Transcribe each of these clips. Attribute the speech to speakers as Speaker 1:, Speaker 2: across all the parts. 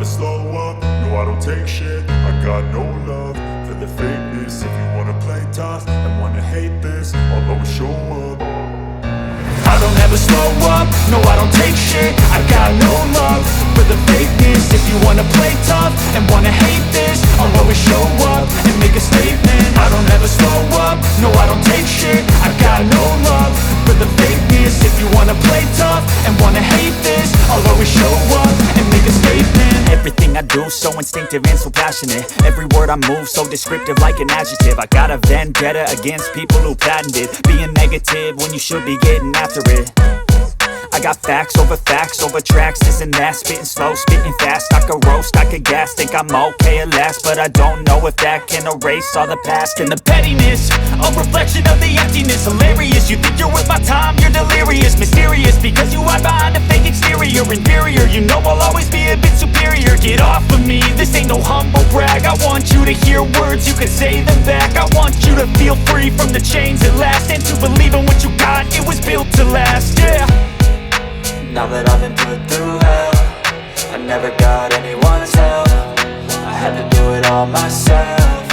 Speaker 1: slow up, no I don't take shit. I got no love for the fakeness. If you wanna play tough and wanna hate this, I'll always show up. I don't ever slow up, no I don't take shit. I got no love for the fakeness. If you wanna play tough and wanna hate this, I'll always show up and make a statement. I don't ever slow up, no I don't take shit. I got no love for the fakeness. If you wanna play tough and wanna hate this, I'll always show up and make a statement.
Speaker 2: Everything I do so instinctive and so passionate. Every word I move so descriptive like an adjective. I got a vendetta against people who patented being negative when you should be getting after it. I got facts over tracks, this and that. Spitting slow, spitting fast. I could roast, I could gas. Think I'm okay at last, but I don't know if that can erase all the past. And the pettiness, a reflection of the emptiness. Hilarious, you think you're worth my time, you're delirious. Mysterious, because you hide behind a fake exterior. Inferior, you know I'll always be a bit superior. Get off of me, this ain't no humble brag. I want you to hear words, you can say them back. I want you to feel free from the chains at last, and to believe in what you got, it was built to last, yeah.
Speaker 3: Now that I've been put through hell, I never got anyone's help. I had to do it all myself.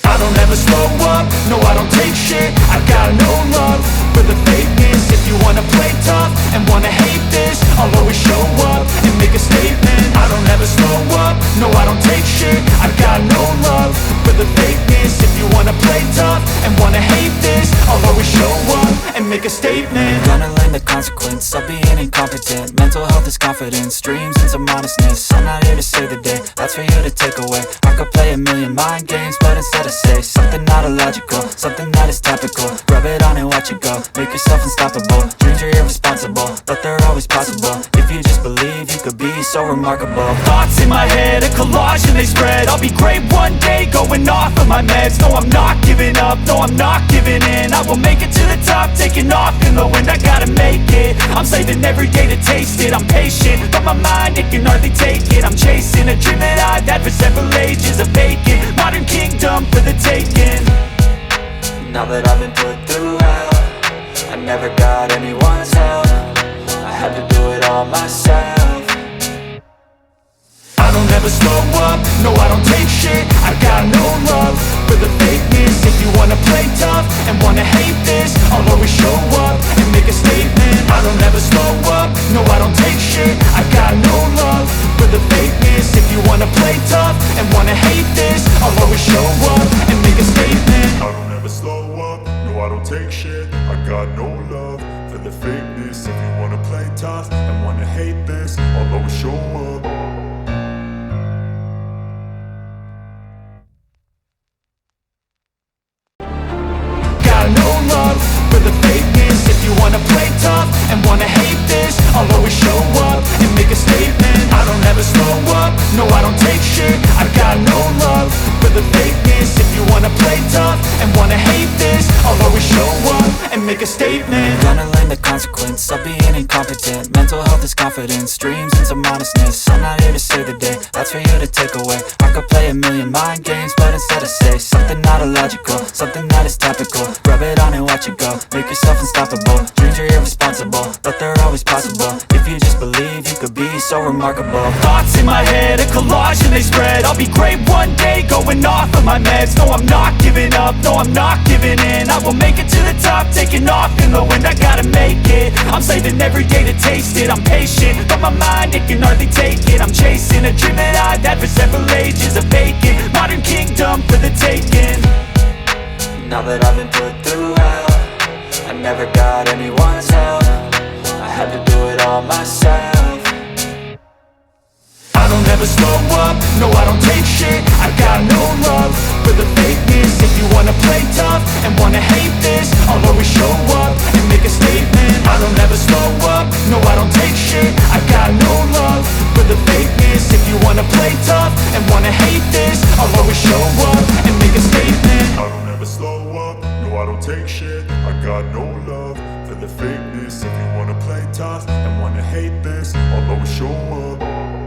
Speaker 1: I don't ever slow up, no I don't take shit. I got no love for the fakeness. If you wanna play tough and wanna hate this, I'll always show up and make a statement. I don't ever slow up, no I don't take shit. I got no love for the fakeness. If you wanna play tough and wanna hate this, I'll always show up and make a statement.
Speaker 3: Gonna learn the consequence of being incompetent. Mental health is confidence, dreams and some honestness. I'm not here to save the day, that's for you to take away. I could play a million mind games, but instead I say something not illogical, something that is topical. Rub it on and watch it go, make yourself unstoppable. Dreams are irresponsible, but they're always possible. If you just believe, you could be so remarkable.
Speaker 2: Thoughts in my head, a collage and they spread. I'll be great one day, going off of my meds. No, I'm not giving up, no, I'm not giving in. I will make it to the top, taking off in the wind. I gotta make it, I'm saving every day to taste it. I'm patient, but my mind, it can hardly take it. I'm chasing a dream that I've had for several ages. A vacant, modern kingdom for the taking.
Speaker 3: Now that I've been put through hell, I never got anyone's help. I had to do it all myself.
Speaker 1: I don't ever slow up, no I don't take shit. I got no love for the fakeness. If you wanna play tough and wanna hate this, I'll always show up and make a statement. I don't ever slow up, no I don't take shit. I got no love for the fakeness. If you wanna play tough and wanna hate this, I'll always show up and make a statement. I don't ever slow up, no I don't take shit. I got no love for the fakeness. If you wanna play tough and wanna hate this, I'll always show up. No love for the fakeness. If you wanna play tough and wanna hate this, I'll always show up and make a statement. I don't ever slow up, no I don't take shit. I got no love for the fakeness. If you wanna play tough and wanna hate this, I'll always show up and make a statement.
Speaker 3: Gonna learn the consequence of being incompetent. Mental health is confidence, dreams and some honestness. I'm not here to save the day, that's for you to take away. I could play a million mind games, but instead I say something not illogical, something that is topical. Rub it on and watch it go, make yourself unstoppable. Dreams are irresponsible, but they're always possible. If you just believe, you could be so remarkable.
Speaker 2: Thoughts in my head, a collage and they spread. I'll be great one day, going off of my meds. No, I'm not giving up, no, I'm not giving in. I will make it to the top, taking off in the wind. I gotta make it, I'm saving every day to taste it. I'm patient, but my mind, it can hardly take it. I'm chasing a dream that I've had for several ages. A vacant, modern kingdom for the taking.
Speaker 3: Now that I've been put through hell, I never got anyone's help. I had to do it all myself.
Speaker 1: I don't ever slow up, no I don't take shit. I got no love for the fakeness. If you wanna play tough and wanna hate this, I'll always show up and make a statement. I don't ever slow up, no I don't take shit. I got no love for the fakeness. If you wanna play tough and wanna hate this, I'll always show up and make a statement. I don't ever slow up, no I don't take shit. I got no love for the fakeness. If you wanna play tough and wanna hate this, I'll always show up.